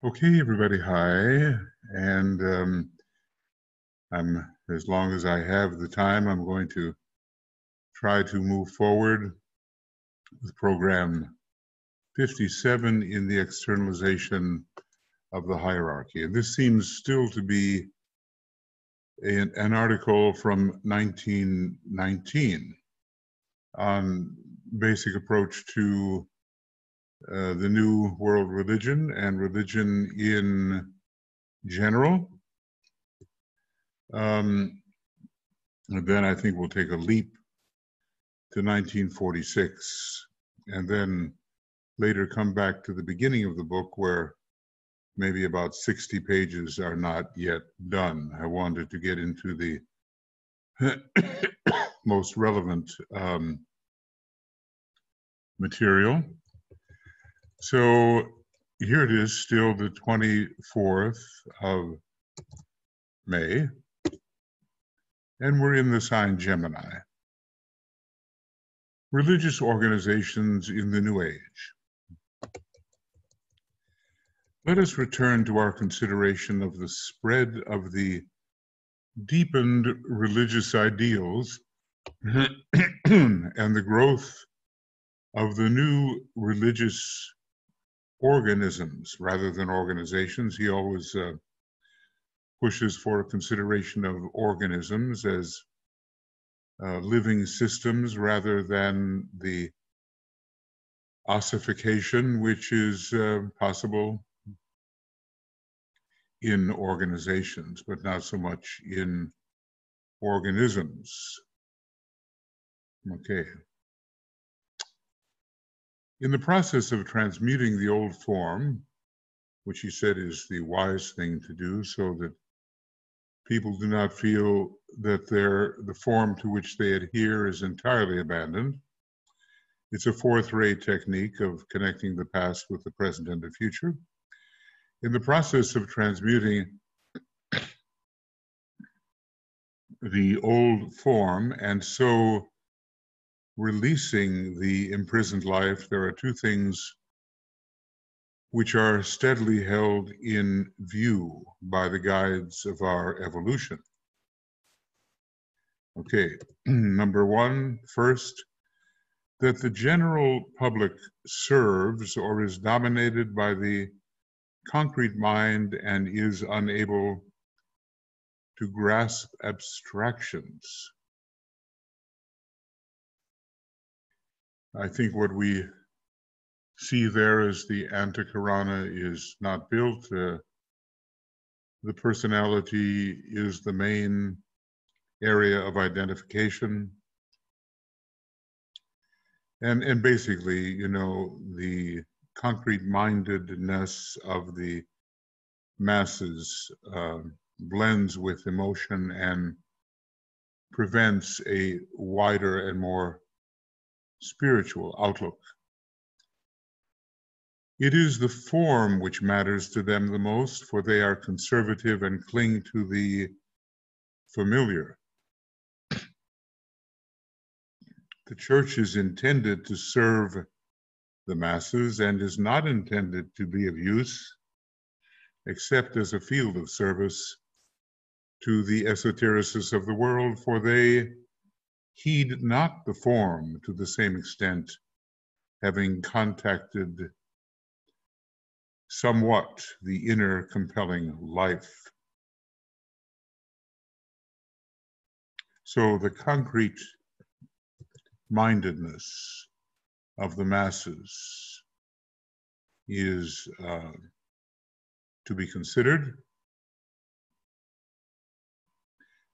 Okay, everybody, hi. And as long as I have the time, I'm going to try to move forward with program 57 in the externalization of the hierarchy. And this seems still to be an article from 1919 on basic approach to the new world religion and religion in general. And then I think we'll take a leap to 1946 and then later come back to the beginning of the book where maybe about 60 pages are not yet done. I wanted to get into the most relevant material. So here it is, still the 24th of May, and we're in the sign Gemini. Religious organizations in the New Age. Let us return to our consideration of the spread of the deepened religious ideals and the growth of the new religious organisms rather than organizations. He always pushes for a consideration of organisms as living systems rather than the ossification which is possible in organizations, but not so much in organisms. Okay. In the process of transmuting the old form, which he said is the wise thing to do so that people do not feel that the form to which they adhere is entirely abandoned. It's a fourth-rate technique of connecting the past with the present and the future. In the process of transmuting the old form and so releasing the imprisoned life, there are two things which are steadily held in view by the guides of our evolution. Okay, number one, first, that the general public serves or is dominated by the concrete mind and is unable to grasp abstractions. I think what we see there is the antakarana is not built. The personality is the main area of identification. And basically, you know, the concrete mindedness of the masses blends with emotion and prevents a wider and more spiritual outlook. It is the form which matters to them the most, for they are conservative and cling to the familiar. The church is intended to serve the masses and is not intended to be of use except as a field of service to the esotericists of the world, for they heed not the form to the same extent, having contacted somewhat the inner compelling life. So the concrete mindedness of the masses is to be considered.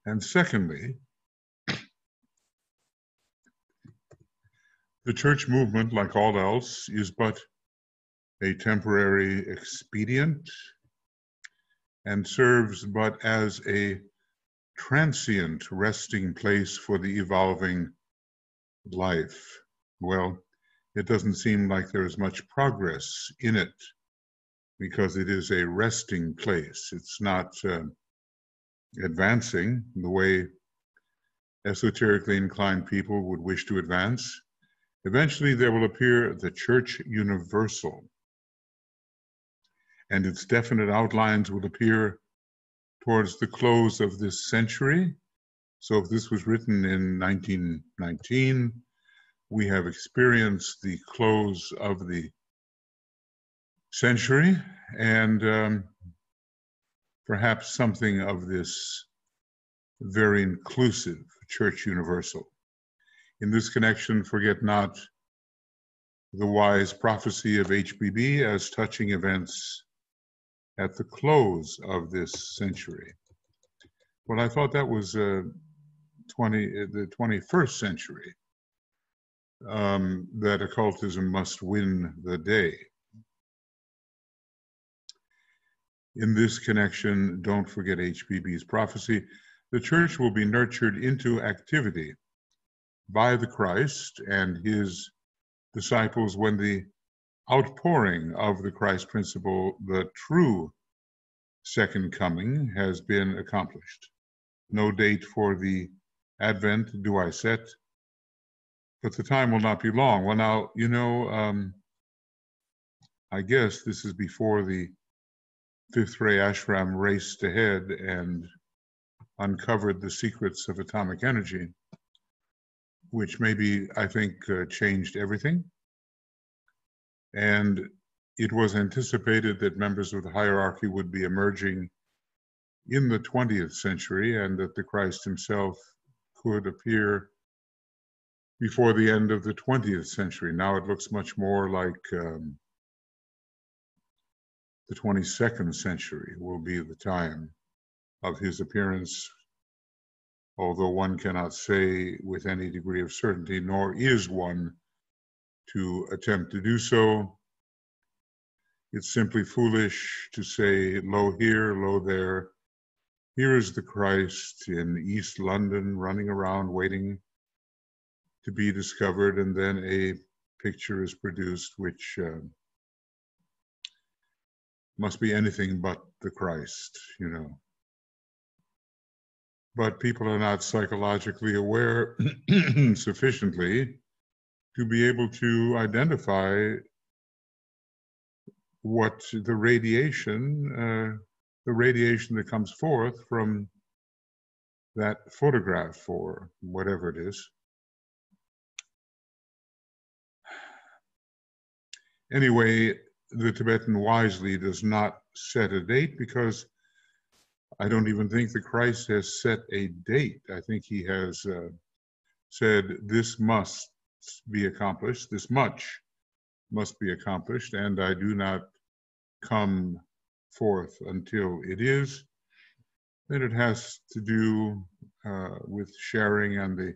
And secondly, the church movement, like all else, is but a temporary expedient and serves but as a transient resting place for the evolving life. Well, it doesn't seem like there is much progress in it because it is a resting place. It's not advancing the way esoterically inclined people would wish to advance. Eventually there will appear the Church Universal. and its definite outlines will appear towards the close of this century. So if this was written in 1919, we have experienced the close of the century, and perhaps something of this very inclusive Church Universal. In this connection, forget not the wise prophecy of HBB as touching events at the close of this century. Well, I thought that was the 21st century, that occultism must win the day. In this connection, don't forget HBB's prophecy. The church will be nurtured into activity by the Christ and his disciples when the outpouring of the Christ principle, the true second coming, has been accomplished. No date for the Advent do I set, but the time will not be long. Well, now, you know, I guess this is before the Fifth Ray Ashram raced ahead and uncovered the secrets of atomic energy, which maybe, I think, changed everything. And it was anticipated that members of the hierarchy would be emerging in the 20th century and that the Christ himself could appear before the end of the 20th century. Now it looks much more like the 22nd century will be the time of his appearance, although one cannot say with any degree of certainty, nor is one to attempt to do so. It's simply foolish to say, lo here, lo there. Here is the Christ in East London running around waiting to be discovered, and then a picture is produced which must be anything but the Christ, you know. But people are not psychologically aware sufficiently to be able to identify what the radiation that comes forth from that photograph or whatever it is. Anyway, the Tibetan wisely does not set a date, because I don't even think the Christ has set a date. I think he has said this must be accomplished, this much must be accomplished, and I do not come forth until it is. Then it has to do with sharing and the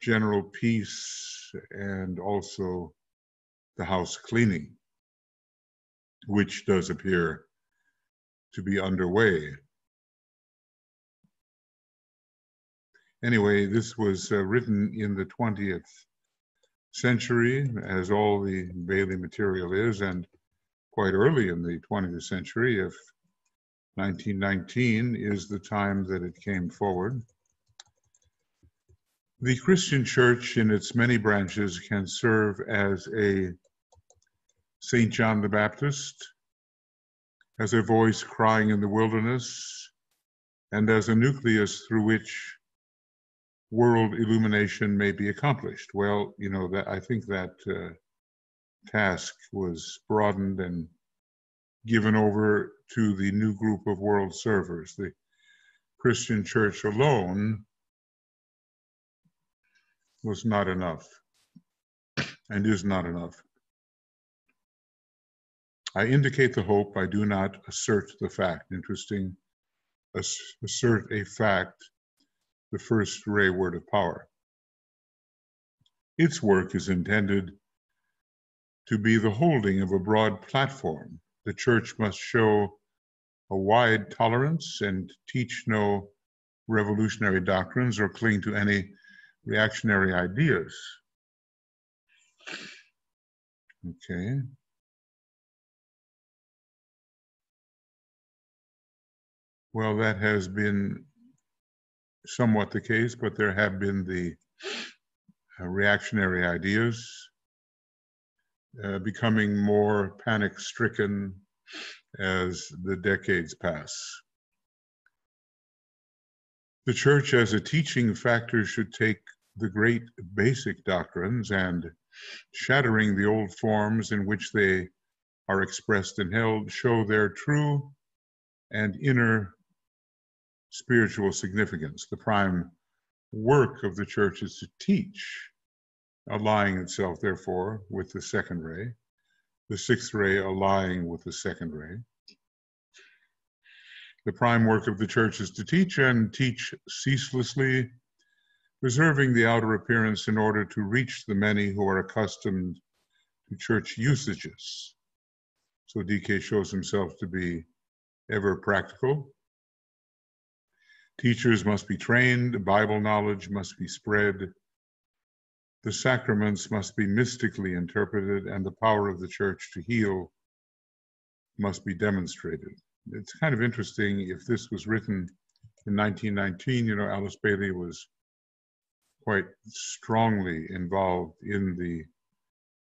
general peace, and also the house cleaning, which does appear to be underway. Anyway, this was written in the 20th century, as all the Bailey material is, and quite early in the 20th century, if 1919 is the time that it came forward. The Christian church in its many branches can serve as a St. John the Baptist, as a voice crying in the wilderness, and as a nucleus through which world illumination may be accomplished. Well, you know, that I think that task was broadened and given over to the new group of world servers. The Christian church alone was not enough and is not enough. I indicate the hope, I do not assert the fact. Interesting, assert a fact, the first ray word of power. Its work is intended to be the holding of a broad platform. The church must show a wide tolerance and teach no revolutionary doctrines or cling to any reactionary ideas. Okay. Well, that has been somewhat the case, but there have been the reactionary ideas becoming more panic-stricken as the decades pass. The church as a teaching factor should take the great basic doctrines and, shattering the old forms in which they are expressed and held, show their true and inner spiritual significance. The prime work of the church is to teach, allying itself, therefore, with the second ray, the sixth ray allying with the second ray. The prime work of the church is to teach and teach ceaselessly, preserving the outer appearance in order to reach the many who are accustomed to church usages. So DK shows himself to be ever practical. Teachers must be trained, Bible knowledge must be spread, the sacraments must be mystically interpreted, and the power of the church to heal must be demonstrated. It's kind of interesting, if this was written in 1919, you know, Alice Bailey was quite strongly involved in the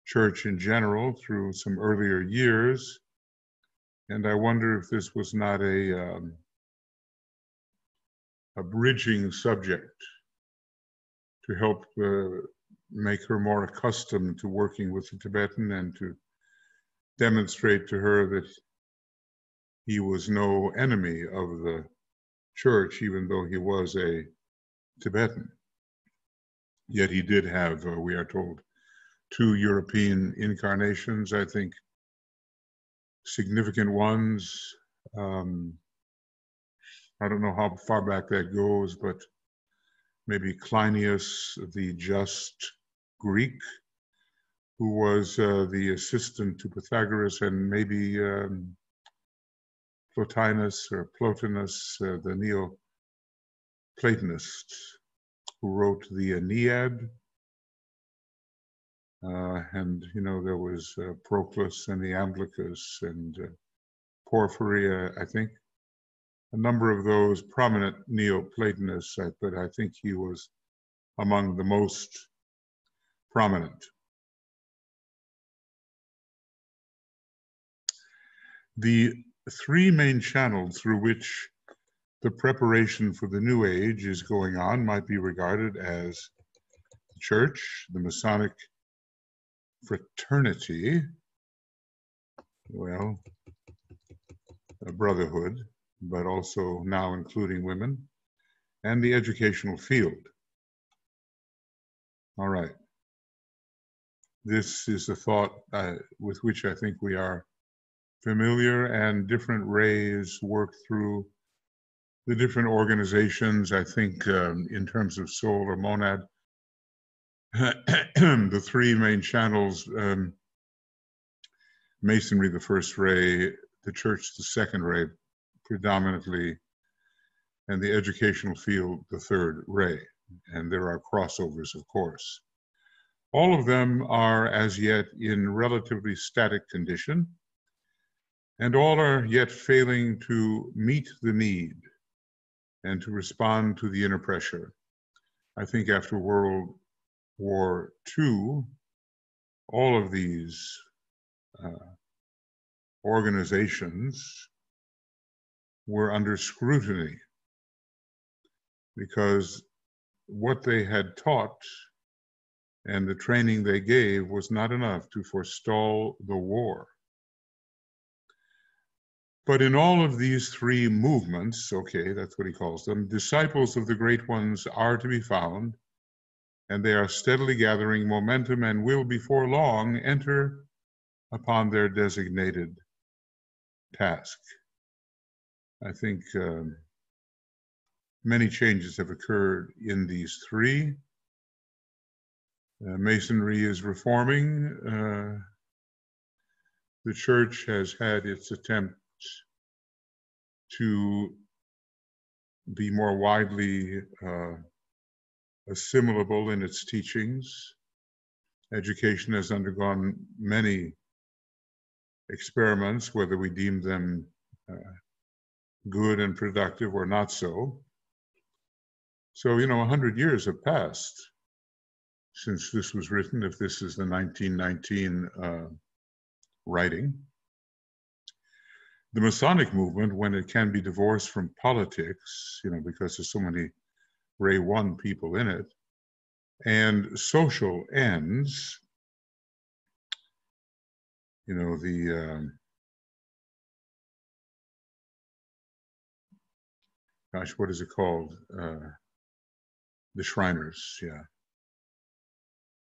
church in general through some earlier years. And I wonder if this was not a bridging subject to help make her more accustomed to working with the Tibetan and to demonstrate to her that he was no enemy of the church, even though he was a Tibetan. Yet he did have, we are told, 2 European incarnations, I think significant ones. I don't know how far back that goes, but maybe Cleinias the Just Greek, who was the assistant to Pythagoras, and maybe Plotinus, the Neoplatonist, who wrote the Aeneid. And, you know, there was Proclus and the Iamblichus and Porphyry, I think. A number of those prominent Neoplatonists, but I think he was among the most prominent. The 3 main channels through which the preparation for the New Age is going on might be regarded as the church, the Masonic fraternity, well, a brotherhood, but also now including women, and the educational field. All right. This is a thought with which I think we are familiar, and different rays work through the different organizations. I think in terms of soul or monad, the 3 main channels, Masonry, the first ray, the church, the second ray, predominantly, and the educational field, the third ray. And there are crossovers, of course. All of them are as yet in relatively static condition, and all are yet failing to meet the need and to respond to the inner pressure. I think after World War II, all of these organizations were under scrutiny because what they had taught and the training they gave was not enough to forestall the war. But in all of these 3 movements, okay, that's what he calls them, disciples of the great ones are to be found, and they are steadily gathering momentum and will before long enter upon their designated task. I think many changes have occurred in these 3. Masonry is reforming. The church has had its attempt to be more widely assimilable in its teachings. Education has undergone many experiments, whether we deem them good and productive or not so. So, you know, 100 years have passed since this was written, if this is the 1919 writing. The Masonic movement, when it can be divorced from politics, because there's so many Ray 1 people in it, and social ends, what is it called? The Shriners, yeah.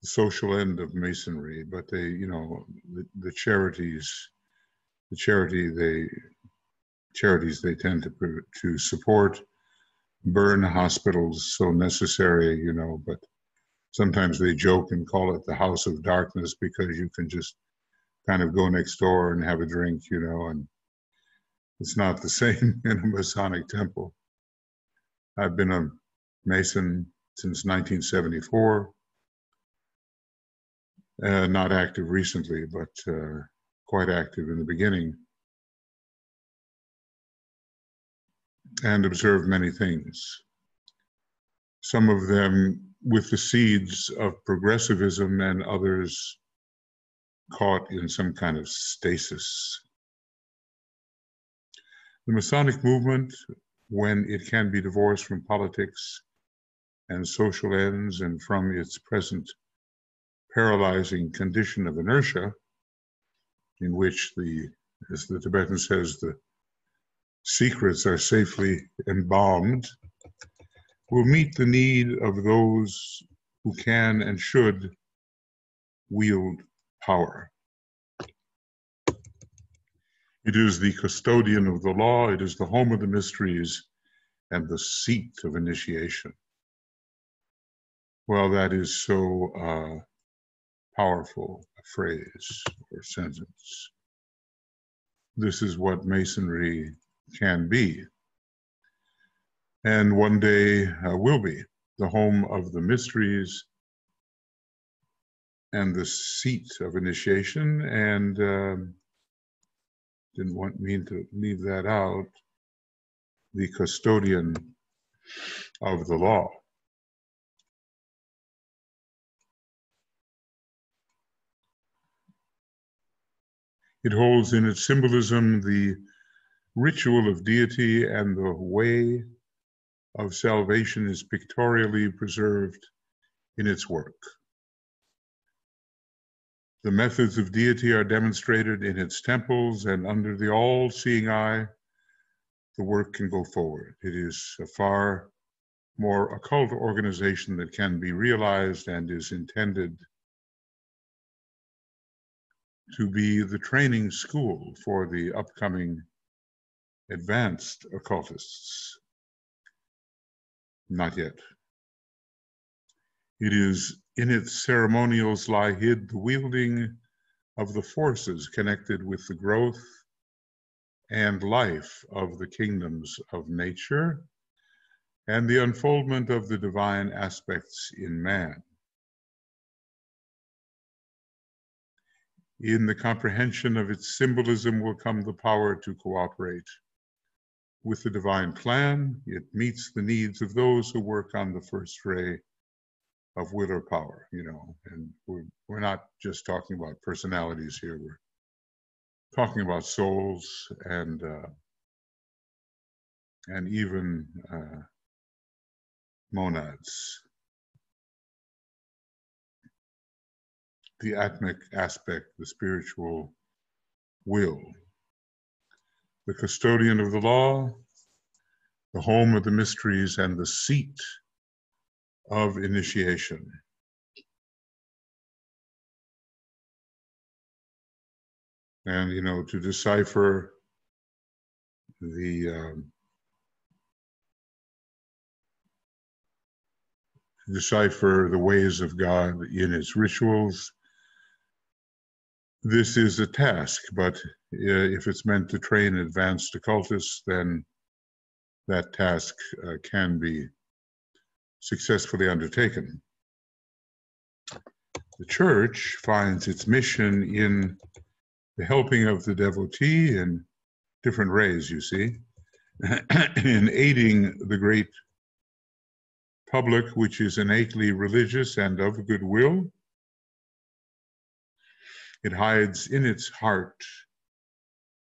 The social end of Masonry, but they, the charities they tend to support, burn hospitals so necessary, but sometimes they joke and call it the house of darkness because you can just kind of go next door and have a drink, and it's not the same in a Masonic temple. I've been a Mason since 1974. Not active recently, but quite active in the beginning, and observed many things. Some of them with the seeds of progressivism, and others caught in some kind of stasis. The Masonic movement, when it can be divorced from politics and social ends and from its present paralyzing condition of inertia, in which as the Tibetan says, the secrets are safely embalmed, will meet the need of those who can and should wield power. It is the custodian of the law, it is the home of the mysteries, and the seat of initiation. Well, that is so powerful a phrase or sentence. This is what Masonry can be, and one day will be, the home of the mysteries and the seat of initiation, and didn't mean to leave that out, the custodian of the law. It holds in its symbolism the ritual of deity, and the way of salvation is pictorially preserved in its work. The methods of deity are demonstrated in its temples, and under the all-seeing eye, the work can go forward. It is a far more occult organization that can be realized and is intended to be the training school for the upcoming advanced occultists. Not yet. It is in its ceremonials lie hid the wielding of the forces connected with the growth and life of the kingdoms of nature and the unfoldment of the divine aspects in man. In the comprehension of its symbolism will come the power to cooperate with the divine plan. It meets the needs of those who work on the first ray of will or power, and we're not just talking about personalities here, we're talking about souls and even monads. The atmic aspect, the spiritual will. The custodian of the law, the home of the mysteries, and the seat of initiation. And, to decipher the ways of God in its rituals, this is a task, but if it's meant to train advanced occultists, then that task can be successfully undertaken. The church finds its mission in the helping of the devotee in different ways, you see, in aiding the great public, which is innately religious and of goodwill. It hides in its heart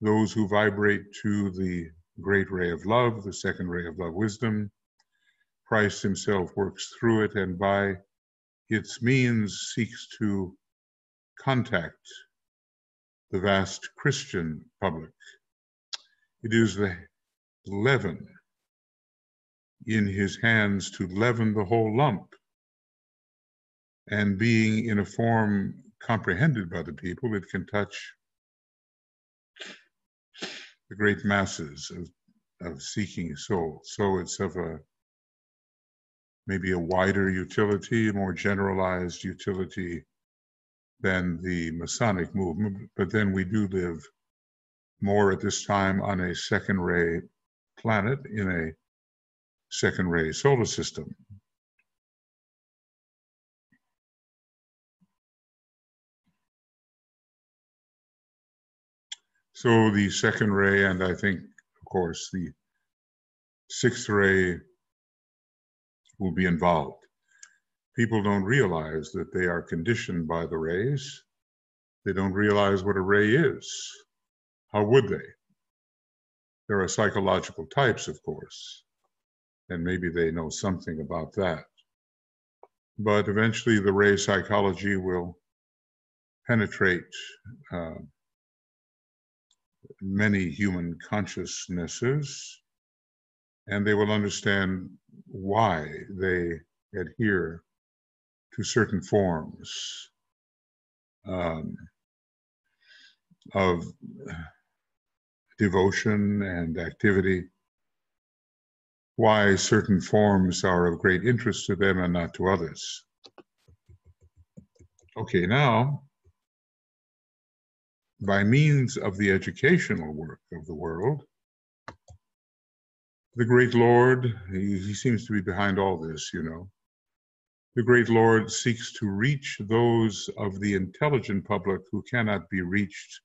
those who vibrate to the great ray of love, the second ray of love wisdom. Christ himself works through it and by its means seeks to contact the vast Christian public. It is the leaven in his hands to leaven the whole lump. And being in a form comprehended by the people, it can touch the great masses of seeking souls. So it's of maybe a wider utility, a more generalized utility than the Masonic movement. But then we do live more at this time on a second ray planet in a second ray solar system. So the second ray, and I think, of course, the sixth ray will be involved. People don't realize that they are conditioned by the rays. They don't realize what a ray is. How would they? There are psychological types, of course, and maybe they know something about that. But eventually the ray psychology will penetrate many human consciousnesses, and they will understand why they adhere to certain forms of devotion and activity, why certain forms are of great interest to them and not to others. Okay, now, by means of the educational work of the world, the great Lord, he seems to be behind all this, you know. The great Lord seeks to reach those of the intelligent public who cannot be reached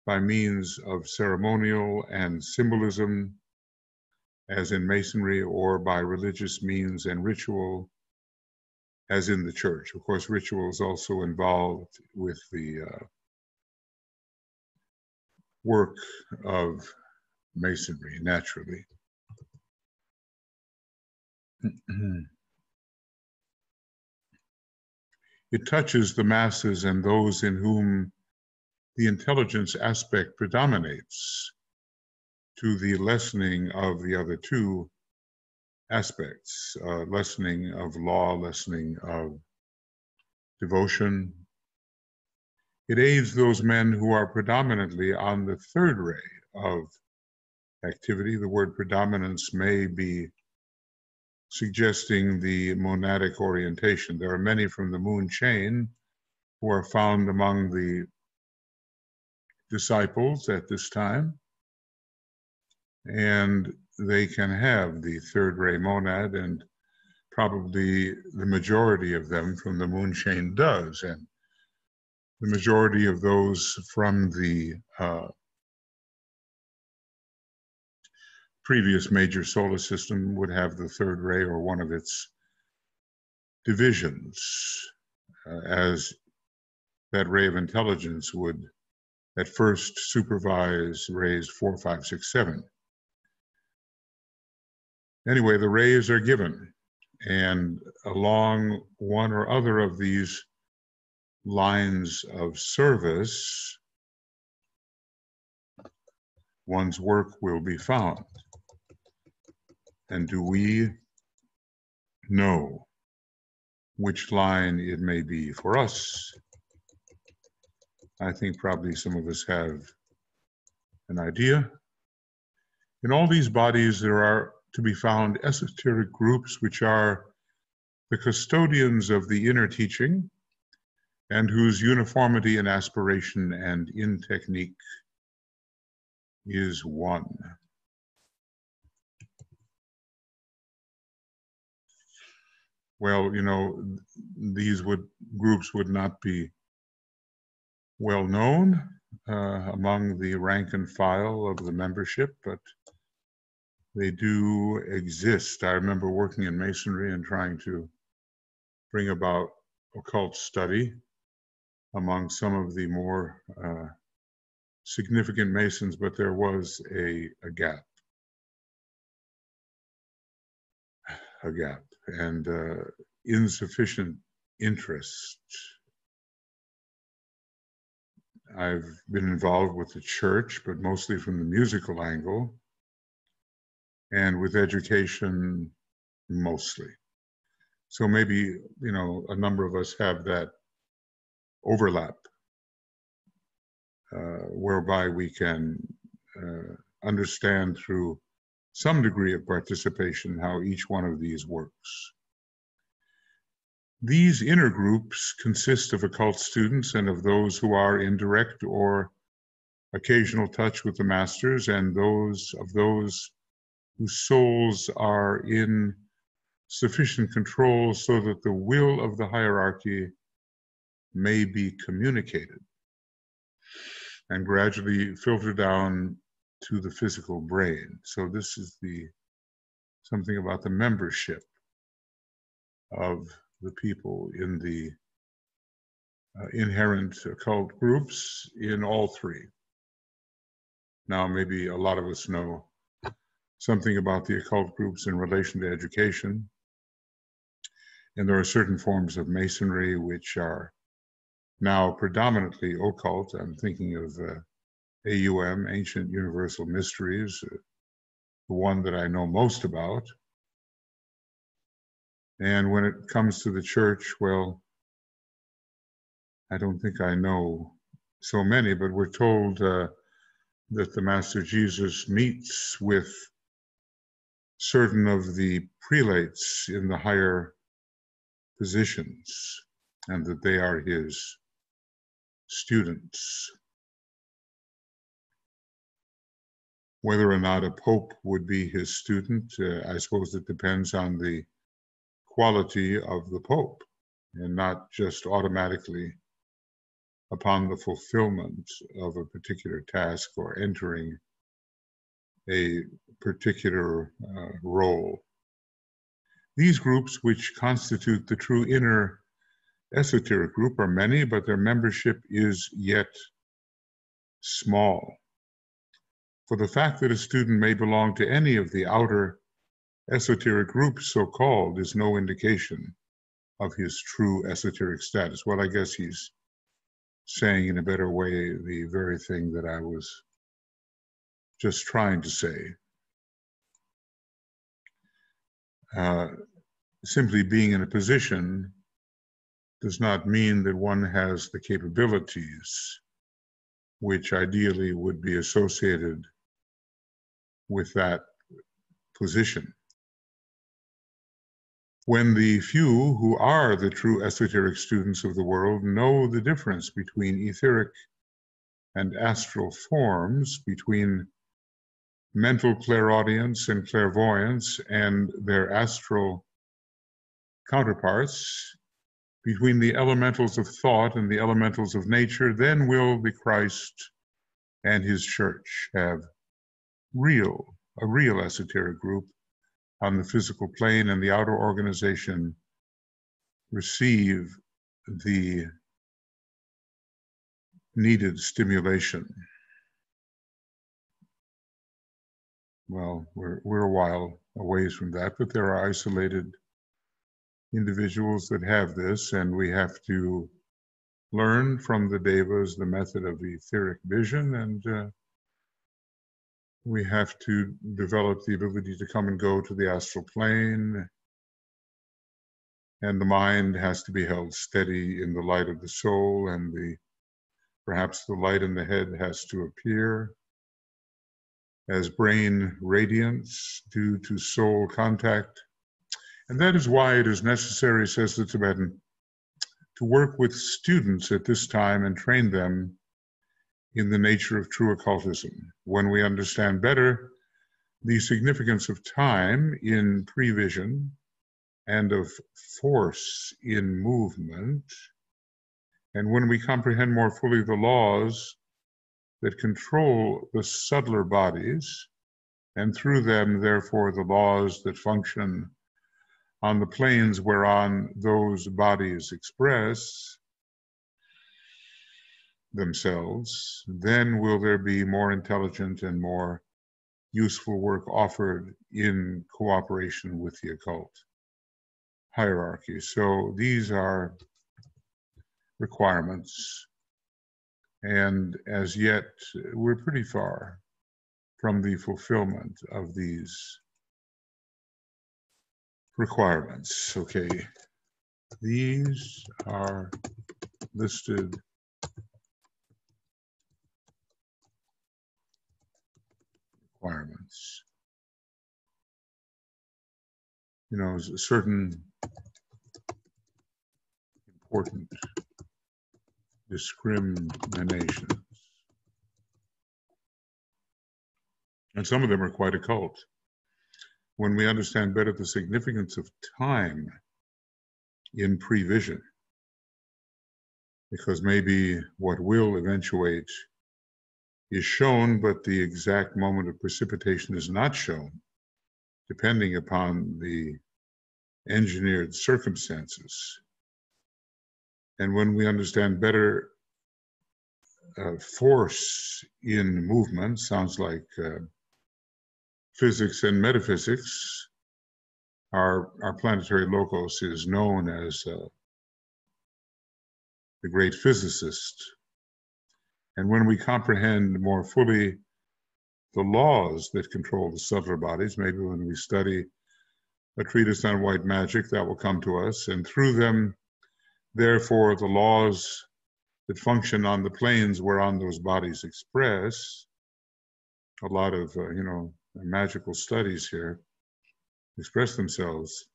by means of ceremonial and symbolism, as in Masonry, or by religious means and ritual, as in the church. Of course, ritual is also involved with the work of Masonry, naturally. It touches the masses and those in whom the intelligence aspect predominates, to the lessening of the other two aspects, lessening of law, lessening of devotion. It aids those men who are predominantly on the third ray of activity. The word predominance may be suggesting the monadic orientation. There are many from the moon chain who are found among the disciples at this time, and they can have the third ray monad, and probably the majority of them from the moon chain does, and the majority of those from the previous major solar system would have the third ray or one of its divisions, as that ray of intelligence would at first supervise rays 4, 5, 6, 7. Anyway, the rays are given, and along one or other of these lines of service, one's work will be found. And do we know which line it may be for us? I think probably some of us have an idea. In all these bodies, there are to be found esoteric groups which are the custodians of the inner teaching, and whose uniformity in aspiration and in technique is one. Well, you know, these groups would not be well known among the rank and file of the membership, but they do exist. I remember working in Masonry and trying to bring about occult study among some of the more significant Masons, but there was a gap, and insufficient interest. I've been involved with the church, but mostly from the musical angle, and with education mostly. So maybe, a number of us have that overlap, whereby we can understand through some degree of participation how each one of these works. These inner groups consist of occult students and of those who are in direct or occasional touch with the masters, and those whose souls are in sufficient control so that the will of the hierarchy may be communicated and gradually filter down to the physical brain. So this is something about the membership of the people in the inherent occult groups in all three. Now, maybe a lot of us know something about the occult groups in relation to education. And there are certain forms of Masonry which are now predominantly occult. I'm thinking of AUM, Ancient Universal Mysteries, the one that I know most about. And when it comes to the church, well, I don't think I know so many, but we're told that the Master Jesus meets with certain of the prelates in the higher positions, and that they are his students. Whether or not a pope would be his student, I suppose it depends on the quality of the pope, and not just automatically upon the fulfillment of a particular task or entering a particular role. These groups, which constitute the true inner esoteric group, are many, but their membership is yet small. For the fact that a student may belong to any of the outer esoteric groups, so-called, is no indication of his true esoteric status. Well, I guess he's saying in a better way the very thing that I was just trying to say. Simply being in a position does not mean that one has the capabilities which ideally would be associated with that position. When the few who are the true esoteric students of the world know the difference between etheric and astral forms, between mental clairaudience and clairvoyance and their astral counterparts, between the elementals of thought and the elementals of nature, then will the Christ and his church have a real esoteric group on the physical plane, and the outer organization receive the needed stimulation. Well, we're a while away from that, but there are isolated individuals that have this, and we have to learn from the devas the method of etheric vision, and we have to develop the ability to come and go to the astral plane, and the mind has to be held steady in the light of the soul, and perhaps the light in the head has to appear as brain radiance due to soul contact. And that is why it is necessary, says the Tibetan, to work with students at this time and train them in the nature of true occultism. When we understand better the significance of time in prevision and of force in movement, and when we comprehend more fully the laws that control the subtler bodies, and through them, therefore, the laws that function on the planes whereon those bodies express, themselves, then will there be more intelligent and more useful work offered in cooperation with the occult hierarchy. So these are requirements, and as yet we're pretty far from the fulfillment of these requirements. Okay, these are listed requirements. You know, certain important discriminations. And some of them are quite occult. When we understand better the significance of time in prevision, because maybe what will eventuate is shown, but the exact moment of precipitation is not shown, depending upon the engineered circumstances. And when we understand better force in movement, sounds like physics and metaphysics, our planetary locus is known as the great physicist. And when we comprehend more fully the laws that control the subtler bodies, maybe when we study a treatise on white magic, that will come to us, and through them, therefore, the laws that function on the planes whereon those bodies express, a lot of, magical studies here express themselves,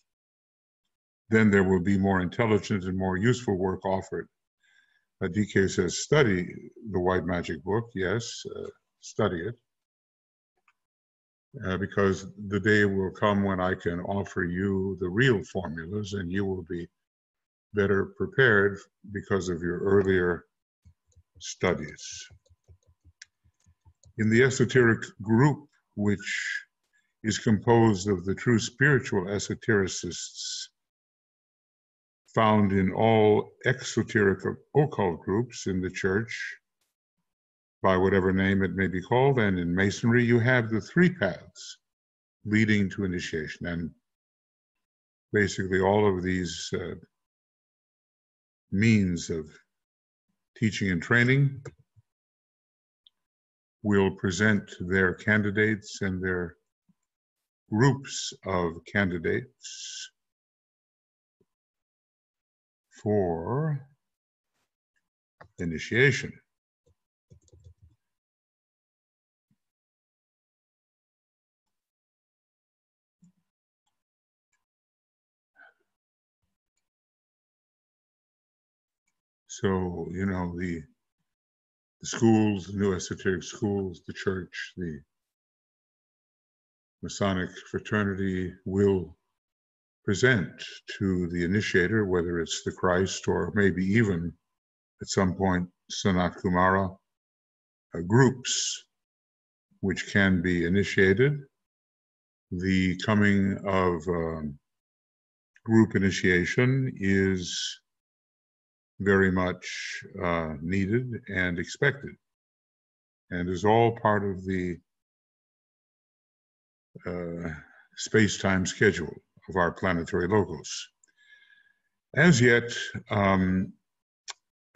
then there will be more intelligent and more useful work offered. DK says, study the white magic book. Yes, study it. Because the day will come when I can offer you the real formulas, and you will be better prepared because of your earlier studies. In the esoteric group, which is composed of the true spiritual esotericists found in all exoteric occult groups in the church, by whatever name it may be called, and in Masonry, you have the three paths leading to initiation. And basically all of these means of teaching and training will present their candidates and their groups of candidates for initiation. So, the schools, the new esoteric schools, the church, the Masonic fraternity will present to the initiator, whether it's the Christ or maybe even at some point Sanat Kumara, groups which can be initiated. The coming of group initiation is very much needed and expected, and is all part of the space-time schedule of our planetary locus. As yet,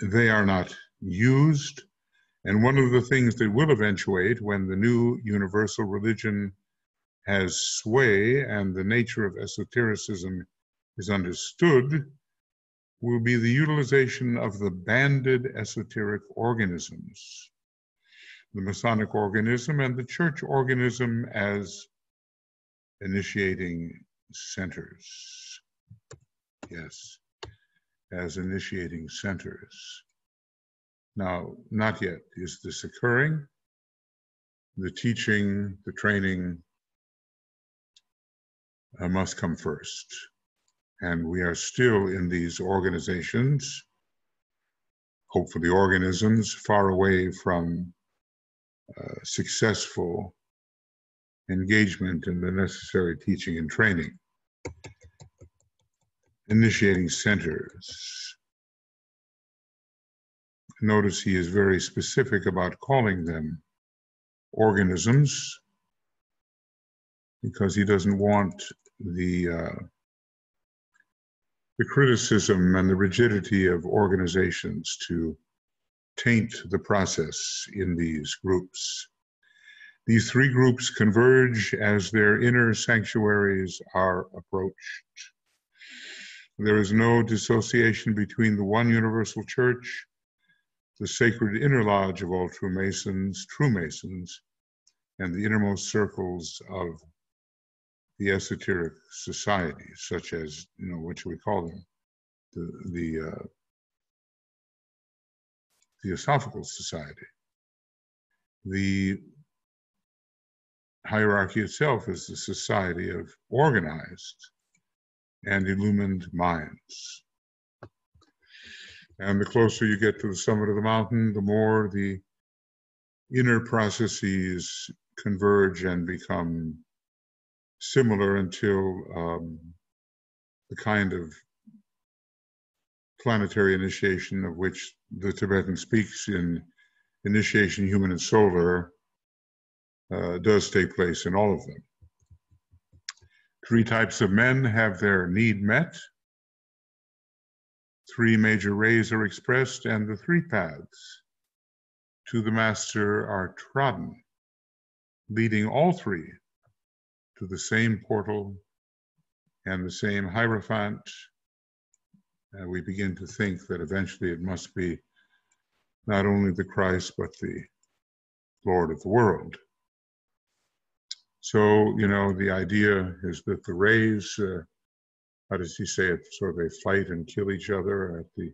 they are not used, and one of the things that will eventuate when the new universal religion has sway and the nature of esotericism is understood will be the utilization of the banded esoteric organisms, the Masonic organism and the church organism as initiating centers. Yes, as initiating centers. Now, not yet is this occurring. The teaching, the training must come first. And we are still in these organizations, hopefully organisms, far away from successful engagement in the necessary teaching and training. Initiating centers. Notice he is very specific about calling them organisms, because he doesn't want the criticism and the rigidity of organizations to taint the process in these groups. These three groups converge as their inner sanctuaries are approached. There is no dissociation between the one universal church, the sacred inner lodge of all true Masons, and the innermost circles of the esoteric societies, such as, what should we call them? The Theosophical Society. The hierarchy itself is the society of organized and illumined minds. And the closer you get to the summit of the mountain, the more the inner processes converge and become similar until the kind of planetary initiation of which the Tibetan speaks in Initiation Human and Solar does take place in all of them. Three types of men have their need met. Three major rays are expressed, and the three paths to the master are trodden, leading all three to the same portal and the same hierophant. And we begin to think that eventually it must be not only the Christ, but the Lord of the world. So, the idea is that the rays, how does he say it? So they fight and kill each other at the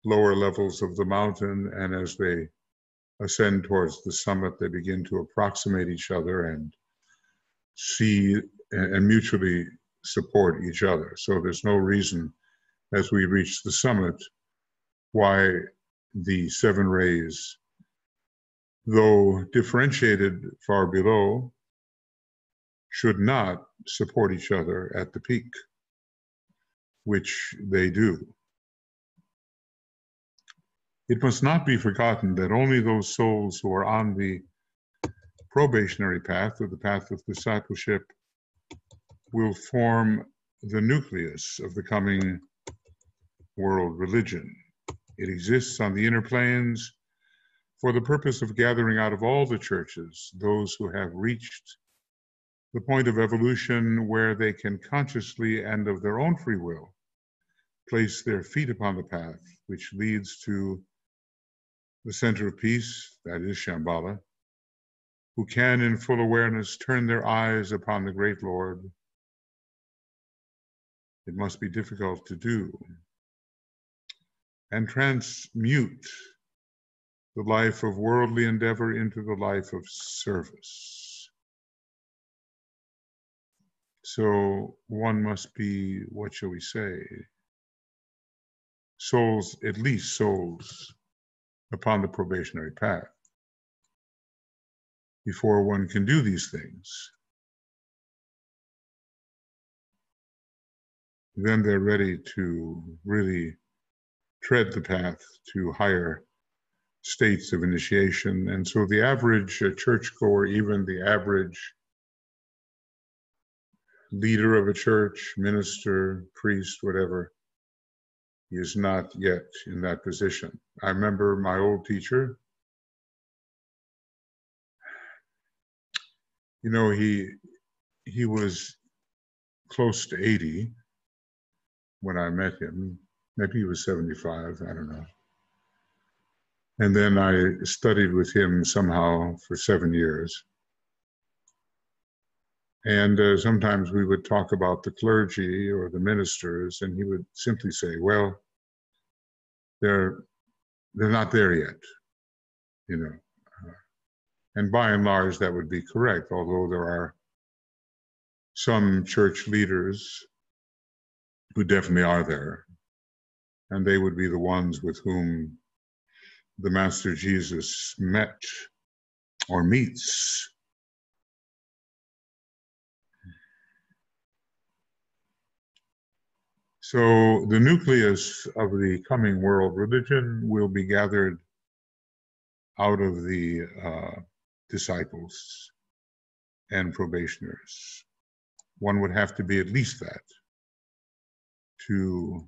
lower levels of the mountain, and as they ascend towards the summit, they begin to approximate each other and see and mutually support each other. So there's no reason, as we reach the summit, why the seven rays, though differentiated far below, should not support each other at the peak, which they do. It must not be forgotten that only those souls who are on the probationary path, or the path of discipleship, will form the nucleus of the coming world religion. It exists on the inner planes for the purpose of gathering out of all the churches those who have reached the point of evolution where they can consciously and of their own free will place their feet upon the path which leads to the center of peace, that is Shambhala, who can in full awareness turn their eyes upon the great Lord. It must be difficult to do, and transmute the life of worldly endeavor into the life of service. So one must be, what shall we say, souls, at least souls upon the probationary path, before one can do these things. Then they're ready to really tread the path to higher states of initiation. And so the average churchgoer, even the average leader of a church, minister, priest, whatever, he is not yet in that position. I remember my old teacher, he was close to 80 when I met him. Maybe he was 75, I don't know. And then I studied with him somehow for 7 years. And sometimes we would talk about the clergy or the ministers, and he would simply say, well, they're not there yet, And by and large, that would be correct, although there are some church leaders who definitely are there. And they would be the ones with whom the Master Jesus met or meets. So the nucleus of the coming world religion will be gathered out of the disciples and probationers. One would have to be at least that to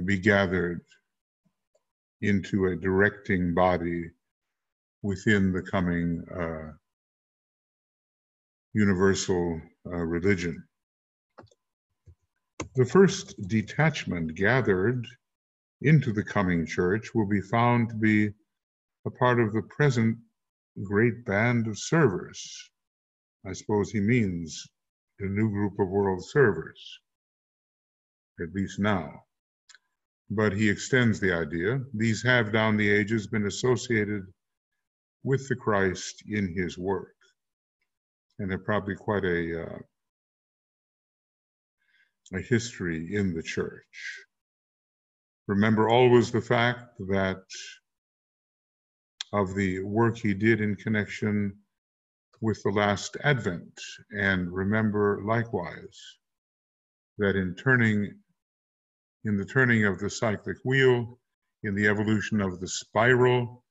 be gathered into a directing body within the coming universal religion. The first detachment gathered into the coming church will be found to be a part of the present great band of servers. I suppose he means the new group of world servers, at least now. But he extends the idea. These have down the ages been associated with the Christ in his work, and have probably quite a history in the church. Remember always the fact that of the work he did in connection with the last Advent, and remember likewise that in the turning of the cyclic wheel, in the evolution of the spiral,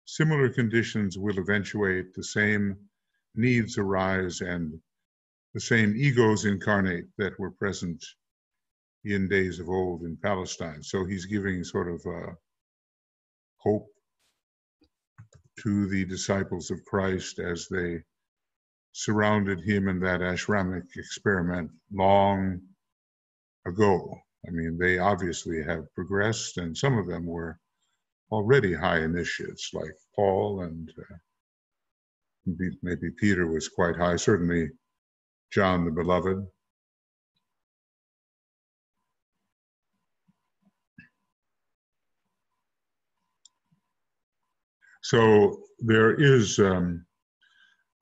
similar conditions will eventuate, the same needs arise, and the same egos incarnate that were present in days of old in Palestine. So he's giving sort of hope to the disciples of Christ as they surrounded him in that ashramic experiment long ago. I mean, they obviously have progressed, and some of them were already high initiates, like Paul, and maybe Peter was quite high, certainly John the Beloved. So there is a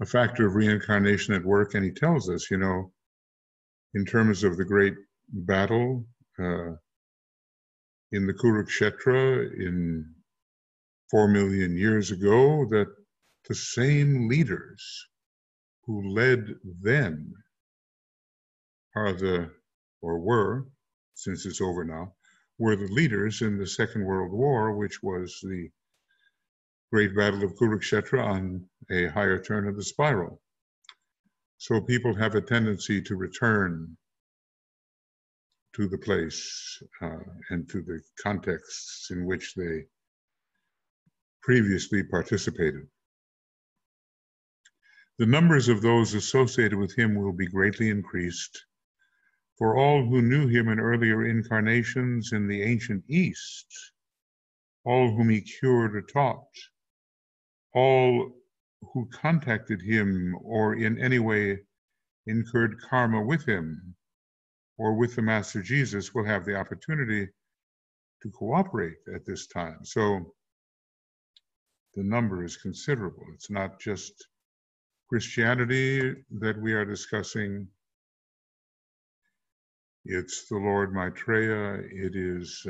factor of reincarnation at work, and he tells us, in terms of the great battle in the Kurukshetra in 4 million years ago, that the same leaders who led then were, since it's over now, were the leaders in the Second World War, which was the great battle of Kurukshetra on a higher turn of the spiral. So people have a tendency to return to the place and to the contexts in which they previously participated. The numbers of those associated with him will be greatly increased, for all who knew him in earlier incarnations in the ancient East, all whom he cured or taught, all who contacted him or in any way incurred karma with him or with the Master Jesus will have the opportunity to cooperate at this time. So the number is considerable. It's not just Christianity that we are discussing. It's the Lord Maitreya, it is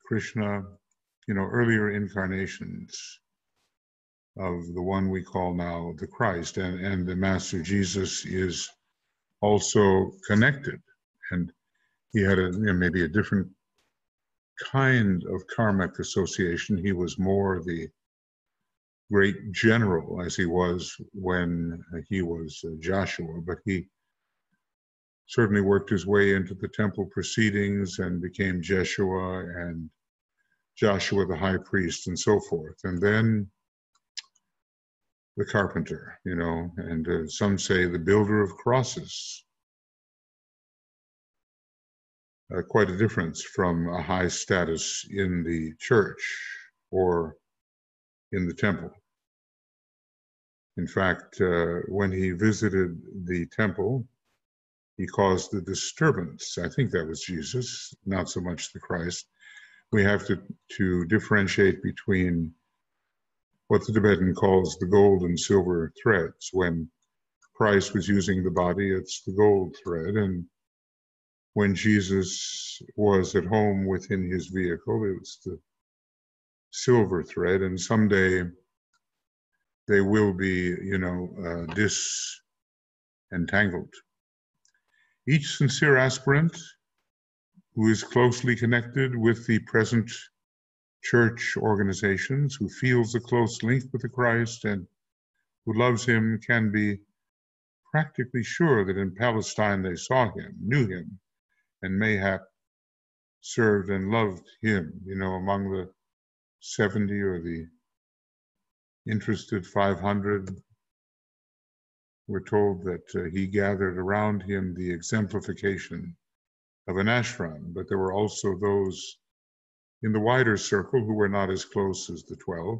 Krishna, earlier incarnations of the one we call now the Christ, and the Master Jesus is also connected, and he had maybe a different kind of karmic association. He was more the great general as he was when he was Joshua, but he certainly worked his way into the temple proceedings and became Jeshua and Joshua the high priest and so forth. And then the carpenter, and some say the builder of crosses. Quite a difference from a high status in the church or in the temple. In fact, when he visited the temple, he caused the disturbance. I think that was Jesus, not so much the Christ. We have to differentiate between what the Tibetan calls the gold and silver threads. When Christ was using the body, it's the gold thread, and when Jesus was at home within his vehicle, it was the silver thread, and someday they will be, disentangled. Each sincere aspirant who is closely connected with the present church organizations, who feels a close link with the Christ and who loves him, can be practically sure that in Palestine they saw him, knew him, and mayhap served and loved him. You know, among the 70 or the interested 500, we're told that he gathered around him the exemplification of an ashram, but there were also those in the wider circle who were not as close as the 12,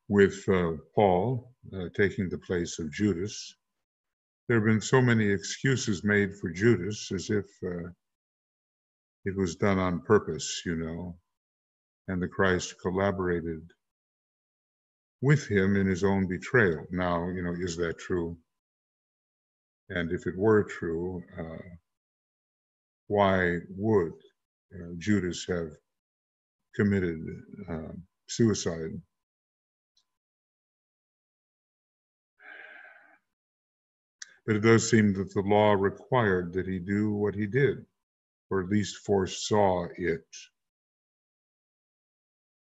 with Paul taking the place of Judas. There have been so many excuses made for Judas, as if it was done on purpose, you know, and the Christ collaborated with him in his own betrayal. Now, you know, is that true? And if it were true, why would Judas have committed suicide? But it does seem that the law required that he do what he did, or at least foresaw it.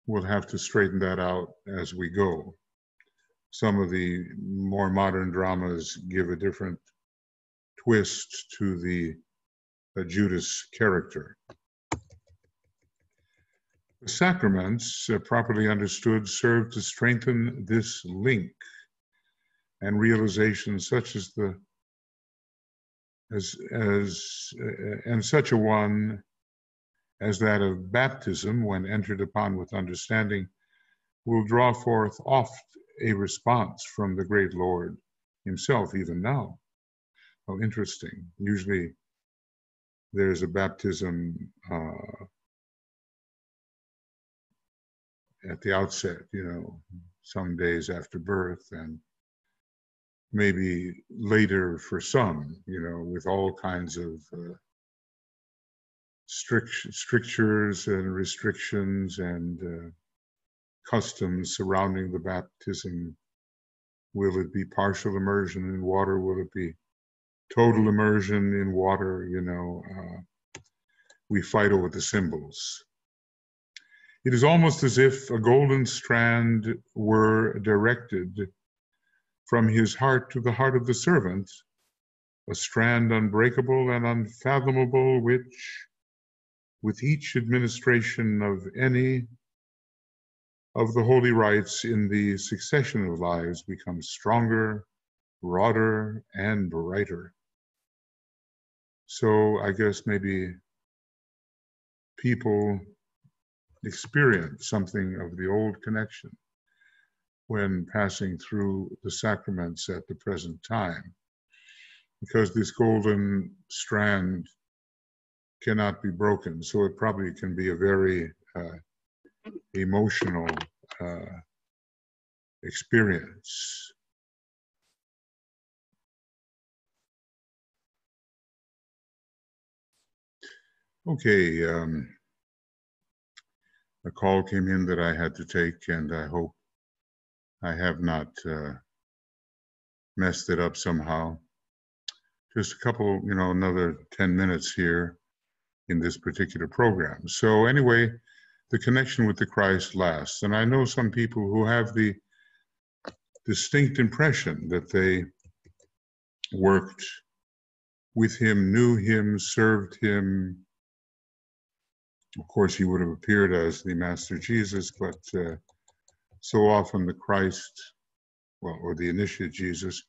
We'll have to straighten that out as we go. Some of the more modern dramas give a different twist to the Judas character. The sacraments, properly understood, serve to strengthen this link and realization, such as and such a one as that of baptism, when entered upon with understanding, will draw forth oft a response from the great Lord himself, even now. Oh, interesting. Usually there's a baptism at the outset, you know, some days after birth, and maybe later for some, you know, with all kinds of strictures and restrictions and customs surrounding the baptism. Will it be partial immersion in water? Will it be total immersion in water? You know, we fight over the symbols. It is almost as if a golden strand were directed from his heart to the heart of the servant, a strand unbreakable and unfathomable, which, with each administration of any of the holy rites in the succession of lives, becomes stronger, broader, and brighter. So I guess maybe people experience something of the old connection when passing through the sacraments at the present time, because this golden strand cannot be broken. So it probably can be a very emotional experience. Okay, a call came in that I had to take, and I hope I have not messed it up somehow. Just a couple, you know, another 10 minutes here in this particular program. So anyway, the connection with the Christ lasts. And I know some people who have the distinct impression that they worked with him, knew him, served him. Of course, he would have appeared as the Master Jesus, but so often the Christ, well, or the initiate Jesus,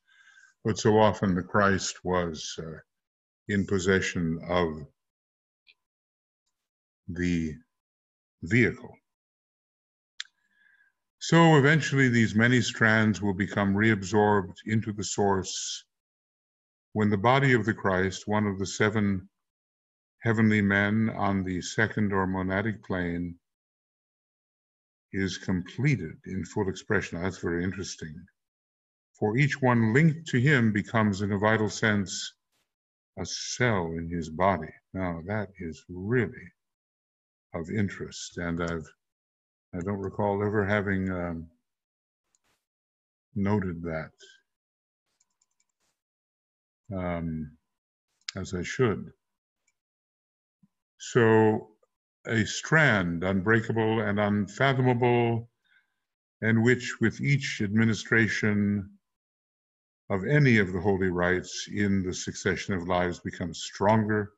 but so often the Christ was in possession of the vehicle. So eventually these many strands will become reabsorbed into the source when the body of the Christ, one of the 7 heavenly men on the second or monadic plane, is completed in full expression. That's very interesting. For each one linked to him becomes, in a vital sense, a cell in his body. Now that is really of interest, and I don't recall ever having noted that as I should. So a strand, unbreakable and unfathomable, and which with each administration of any of the holy rites in the succession of lives becomes stronger,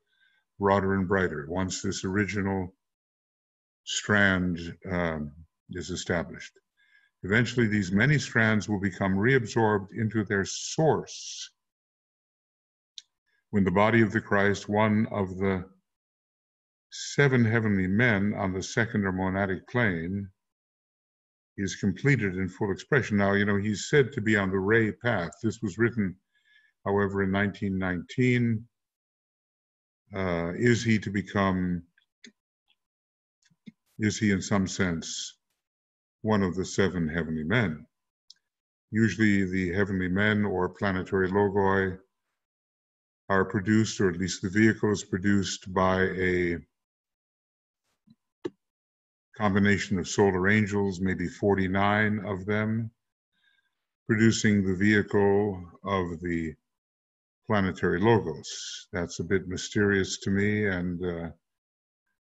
broader, and brighter once this original strand is established. Eventually, these many strands will become reabsorbed into their source. When the body of the Christ, one of the 7 heavenly men on the second or monadic plane, is completed in full expression. Now, he's said to be on the ray path. This was written, however, in 1919. Is he in some sense one of the 7 heavenly men? Usually the heavenly men or planetary logoi are produced, or at least the vehicle is produced, by a combination of solar angels, maybe 49 of them, producing the vehicle of the planetary logos. That's a bit mysterious to me, and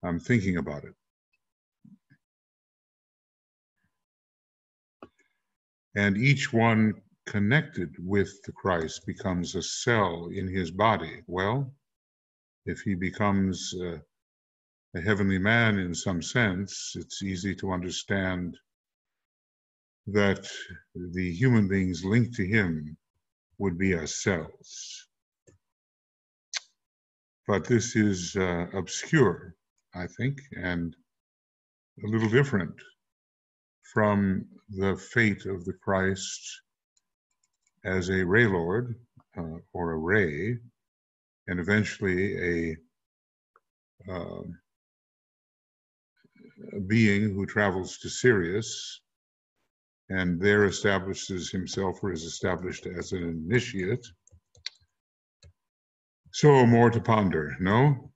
I'm thinking about it. And each one connected with the Christ becomes a cell in his body. Well, if he becomes a heavenly man in some sense, it's easy to understand that the human beings linked to him would be as cells. But this is obscure, I think, and a little different from the fate of the Christ as a Ray Lord, or a Ray, and eventually a being who travels to Sirius and there establishes himself, or is established as an initiate. So more to ponder, no?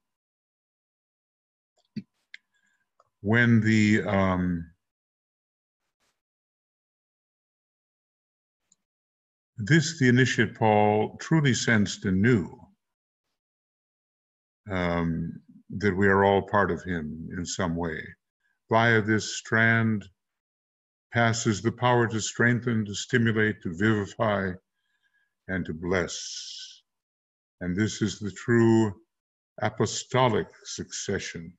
When the initiate Paul truly sensed and knew that we are all part of him in some way. Via this strand passes the power to strengthen, to stimulate, to vivify, and to bless. And this is the true apostolic succession.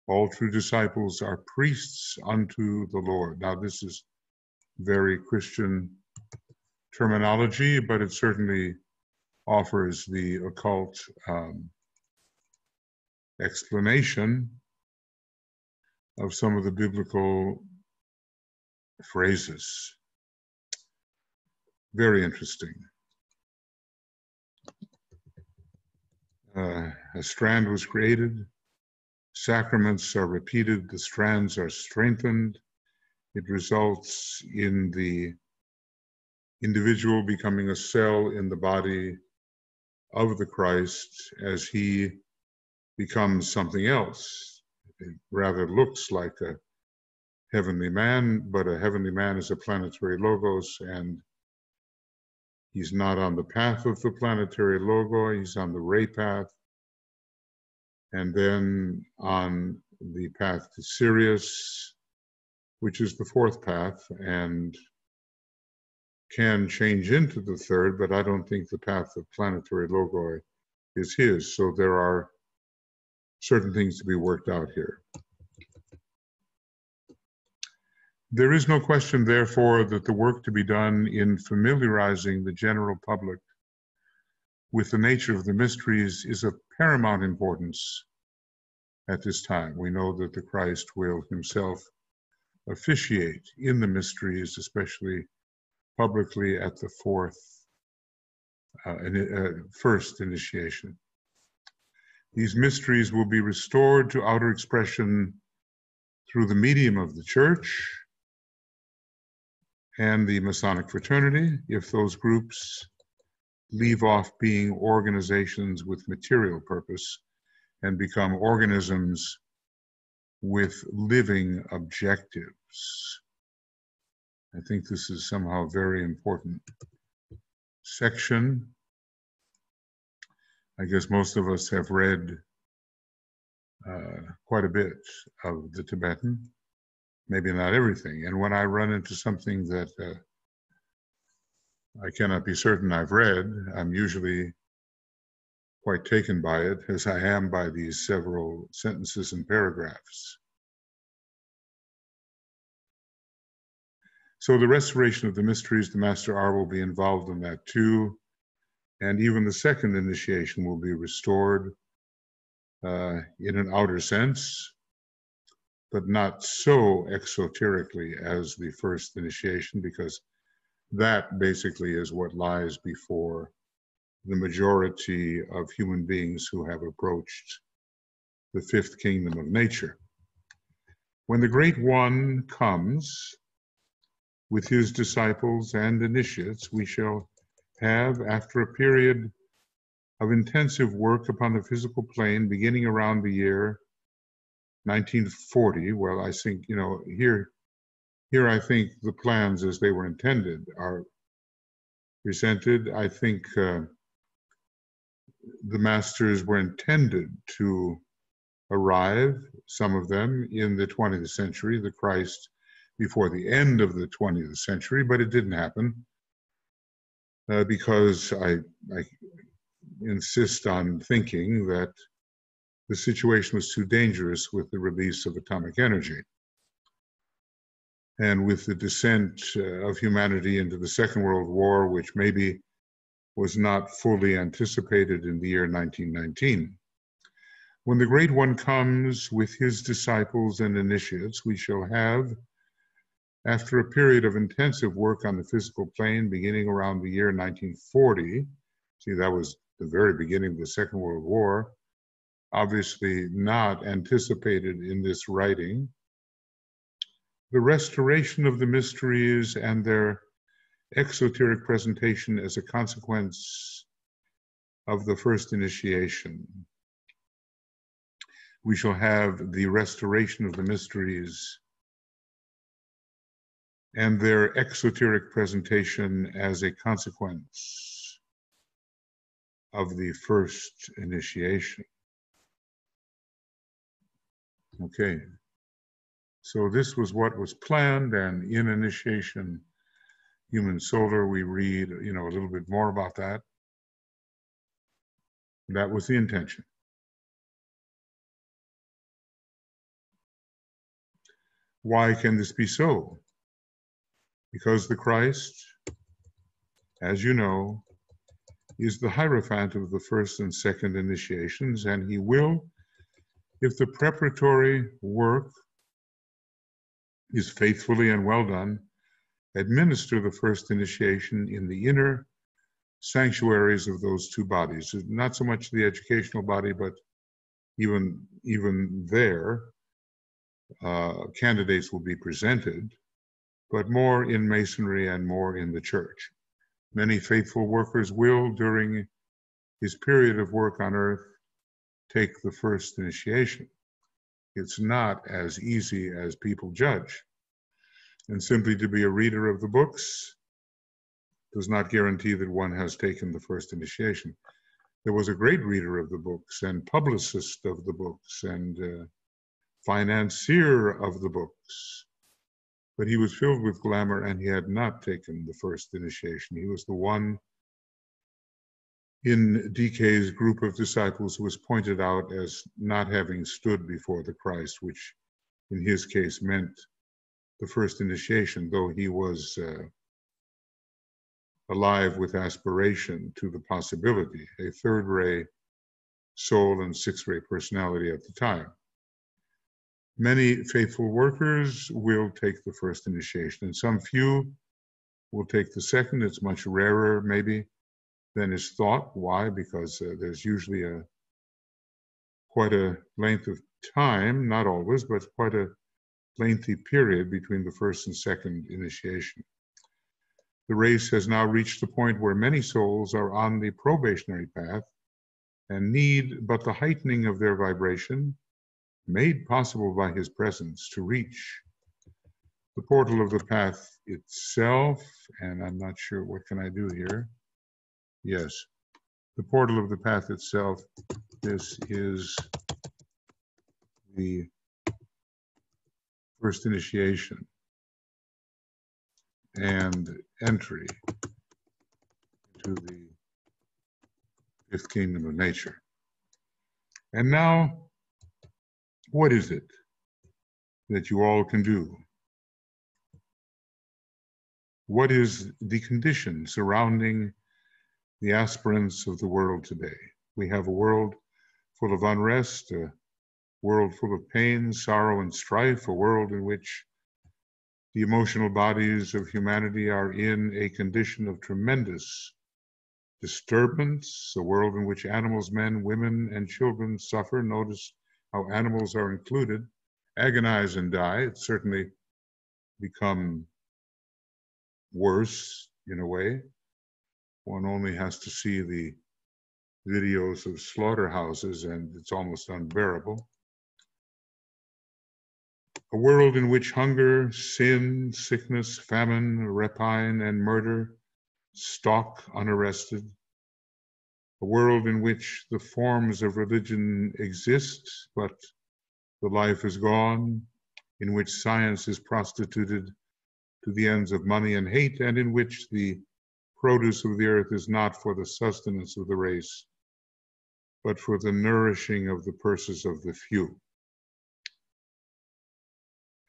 All true disciples are priests unto the Lord. Now, this is very Christian terminology, but it certainly offers the occult explanation of some of the biblical phrases. Very interesting. A strand was created, sacraments are repeated, the strands are strengthened. It results in the individual becoming a cell in the body of the Christ as he becomes something else. It rather looks like a heavenly man, but a heavenly man is a planetary logos, and he's not on the path of the planetary logo, he's on the ray path, and then on the path to Sirius, which is the 4th path, and can change into the 3rd, but I don't think the path of planetary logoi is his. So there are certain things to be worked out here. There is no question, therefore, that the work to be done in familiarizing the general public with the nature of the mysteries is of paramount importance at this time. We know that the Christ will himself officiate in the mysteries, especially publicly at the first initiation. These mysteries will be restored to outer expression through the medium of the Church and the Masonic fraternity, if those groups leave off being organizations with material purpose and become organisms with living objectives. I think this is somehow very important section. I guess most of us have read quite a bit of the Tibetan, maybe not everything. And when I run into something that I cannot be certain I've read, I'm usually quite taken by it, as I am by these several sentences and paragraphs. So the restoration of the mysteries, the Master R will be involved in that too. And even the second initiation will be restored in an outer sense, but not so exoterically as the first initiation, because that basically is what lies before the majority of human beings who have approached the fifth kingdom of nature. When the Great One comes with his disciples and initiates, we shall have, after a period of intensive work upon the physical plane beginning around the year 1940, well, I think, here I think the plans as they were intended are presented. I think the masters were intended to arrive, some of them, in the 20th century, the Christ before the end of the 20th century, but it didn't happen because I insist on thinking that the situation was too dangerous with the release of atomic energy. And with the descent of humanity into the Second World War, which maybe was not fully anticipated in the year 1919. When the Great One comes with his disciples and initiates, we shall have, after a period of intensive work on the physical plane beginning around the year 1940, see, that was the very beginning of the Second World War, obviously not anticipated in this writing, the restoration of the mysteries and their exoteric presentation as a consequence of the first initiation. We shall have the restoration of the mysteries and their exoteric presentation as a consequence of the first initiation. Okay, so this was what was planned, and in Initiation Human Solar, we read, a little bit more about that. That was the intention. Why can this be so? Because the Christ, as you know, is the Hierophant of the first and second initiations, and he will, if the preparatory work is faithfully and well done, administer the first initiation in the inner sanctuaries of those two bodies. Not so much the educational body, but even there, candidates will be presented, but more in Masonry and more in the church. Many faithful workers will, during his period of work on earth, take the first initiation. It's not as easy as people judge. And simply to be a reader of the books does not guarantee that one has taken the first initiation. There was a great reader of the books and publicist of the books and financier of the books, but he was filled with glamour and he had not taken the first initiation. He was the one in DK's group of disciples who was pointed out as not having stood before the Christ, which in his case meant the first initiation, though he was alive with aspiration to the possibility, a third-ray soul and sixth-ray personality at the time. Many faithful workers will take the first initiation, and some few will take the second. It's much rarer, maybe, than is thought. Why? Because there's usually quite a length of time, not always, but quite a lengthy period between the first and second initiation. The race has now reached the point where many souls are on the probationary path and need but the heightening of their vibration, made possible by his presence, to reach the portal of the path itself. And I'm not sure, what can I do here? Yes, the portal of the path itself. This is the first initiation and entry into the fifth kingdom of nature. And now, what is it that you all can do? What is the condition surrounding the aspirants of the world today? We have a world full of unrest, a world full of pain, sorrow, and strife, a world in which the emotional bodies of humanity are in a condition of tremendous disturbance, a world in which animals, men, women, and children suffer. Notice how animals are included, agonize and die. It's certainly become worse in a way. One only has to see the videos of slaughterhouses and it's almost unbearable. A world in which hunger, sin, sickness, famine, rapine, and murder stalk unarrested. A world in which the forms of religion exist, but the life is gone, in which science is prostituted to the ends of money and hate, and in which the produce of the earth is not for the sustenance of the race, but for the nourishing of the purses of the few.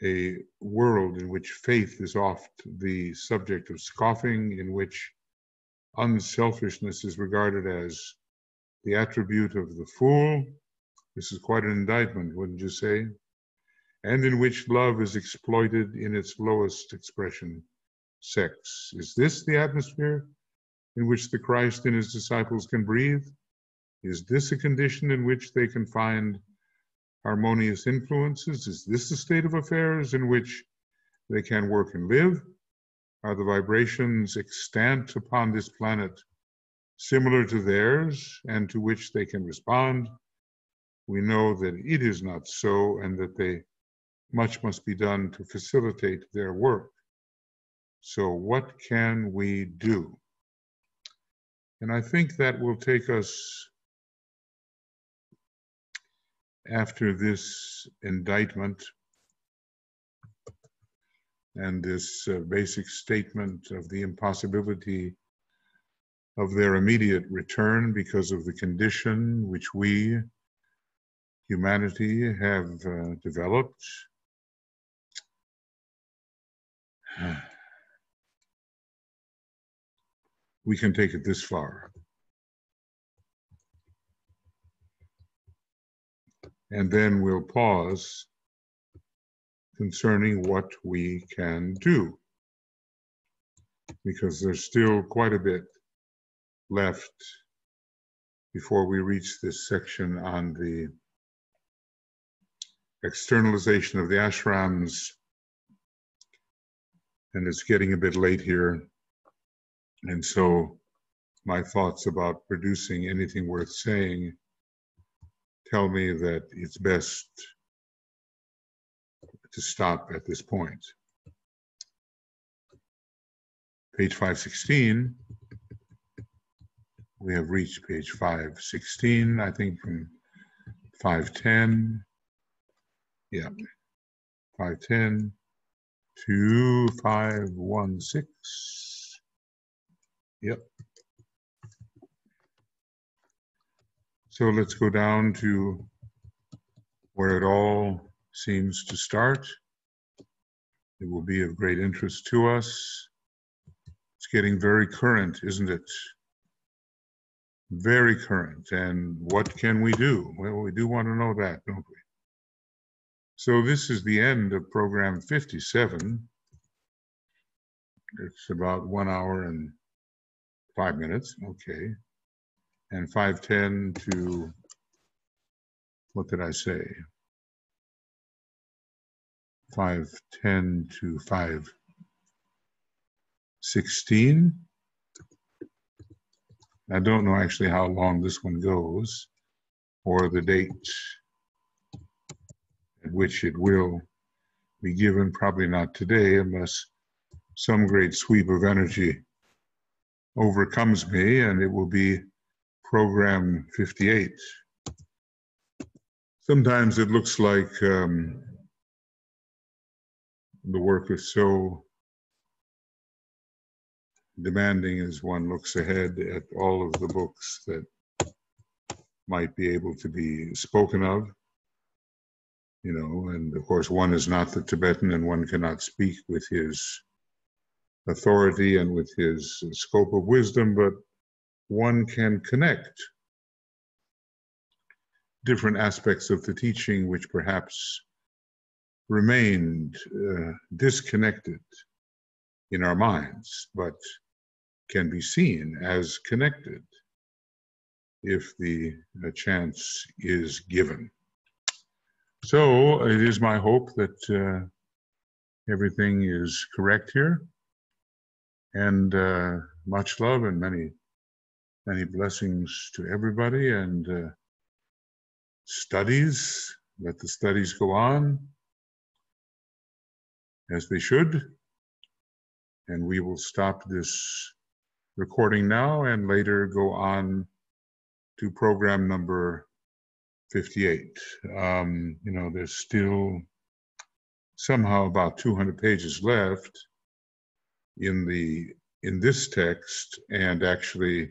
A world in which faith is oft the subject of scoffing, in which unselfishness is regarded as the attribute of the fool. This is quite an indictment, wouldn't you say? And in which love is exploited in its lowest expression, sex. Is this the atmosphere in which the Christ and his disciples can breathe? Is this a condition in which they can find harmonious influences? Is this the state of affairs in which they can work and live? Are the vibrations extant upon this planet similar to theirs and to which they can respond? We know that it is not so, and that much must be done to facilitate their work. So what can we do? And I think that will take us, after this indictment and this basic statement of the impossibility of their immediate return because of the condition which we, humanity, have developed. We can take it this far. And then we'll pause concerning what we can do, because there's still quite a bit left before we reach this section on the externalization of the ashrams. And it's getting a bit late here. And so my thoughts about producing anything worth saying tell me that it's best to stop at this point. Page 516, we have reached page 516, I think from 510, yeah, 510 to 516, yep. So let's go down to where it all seems to start. It will be of great interest to us. It's getting very current, isn't it? Very current. And what can we do? Well, we do want to know that, don't we? So this is the end of program 57. It's about 1 hour and 5 minutes, okay. And 510 to, what did I say? 510 to 516. I don't know actually how long this one goes, or the date at which it will be given. Probably not today, unless some great sweep of energy overcomes me, and it will be program 58. Sometimes it looks like the work is so demanding as one looks ahead at all of the books that might be able to be spoken of, you know, and of course one is not the Tibetan and one cannot speak with his authority and with his scope of wisdom, but one can connect different aspects of the teaching which perhaps remained disconnected in our minds, but can be seen as connected if the chance is given. So it is my hope that everything is correct here, and much love and many blessings to everybody, and studies, let the studies go on as they should, and we will stop this recording now and later go on to program number 58. You know, there's still somehow about 200 pages left in this text, and actually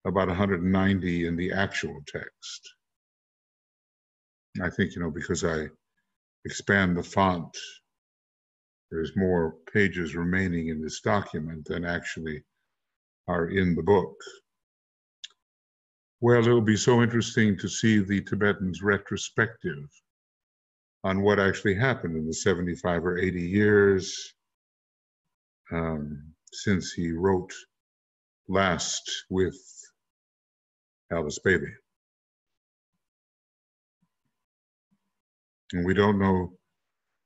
about 190 in the actual text. I think, you know, because I expand the font, there's more pages remaining in this document than actually are in the book. Well, it'll be so interesting to see the Tibetan's retrospective on what actually happened in the 75 or 80 years since he wrote last with Alice Bailey. And we don't know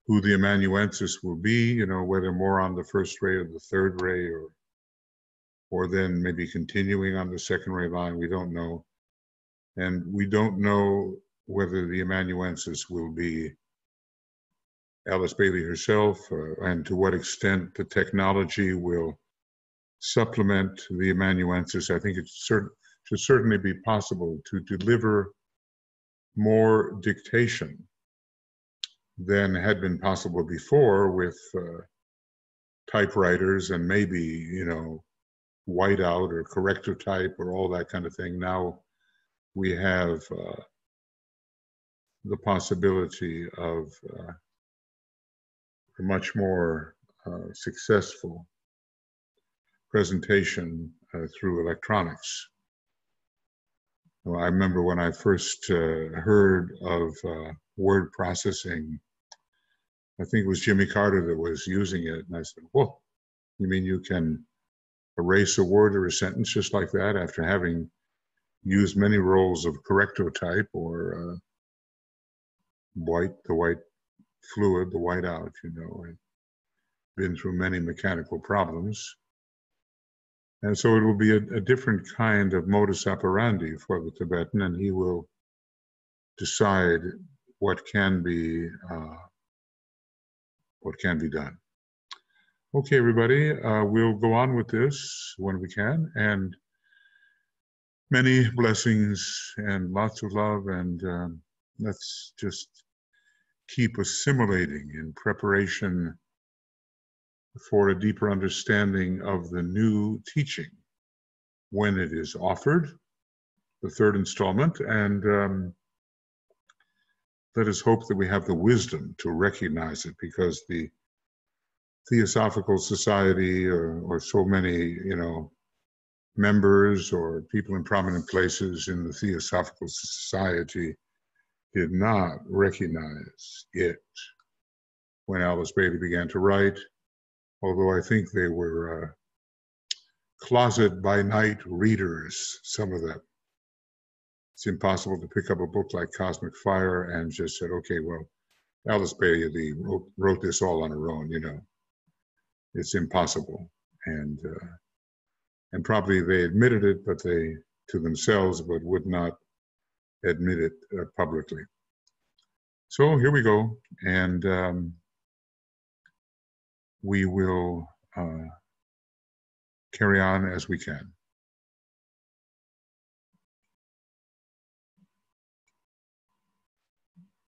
who the amanuensis will be, you know, whether more on the first ray or the third ray, or then maybe continuing on the second ray line, we don't know. And we don't know whether the amanuensis will be Alice Bailey herself, and to what extent the technology will supplement the amanuensis. I think it should certainly be possible to deliver more dictation than had been possible before with typewriters and maybe, you know, whiteout or corrector type or all that kind of thing. Now we have the possibility of a much more successful presentation through electronics. Well, I remember when I first heard of word processing, I think it was Jimmy Carter that was using it, and I said, whoa, you mean you can erase a word or a sentence just like that after having used many roles of correctotype or the white fluid, the whiteout, you know, and been through many mechanical problems. And so it will be a different kind of modus operandi for the Tibetan, and he will decide what can be done. Okay, everybody, we'll go on with this when we can, and many blessings and lots of love, and let's just keep assimilating in preparation for a deeper understanding of the new teaching when it is offered, the third installment, and let us hope that we have the wisdom to recognize it, because the Theosophical Society or so many, you know, members or people in prominent places in the Theosophical Society did not recognize it when Alice Bailey began to write, although I think they were closet by night readers, some of them. It's impossible to pick up a book like Cosmic Fire and just said, okay, well, Alice Bailey wrote this all on her own, you know. It's impossible. And probably they admitted it, but to themselves, but would not admit it publicly. So here we go, and we will carry on as we can.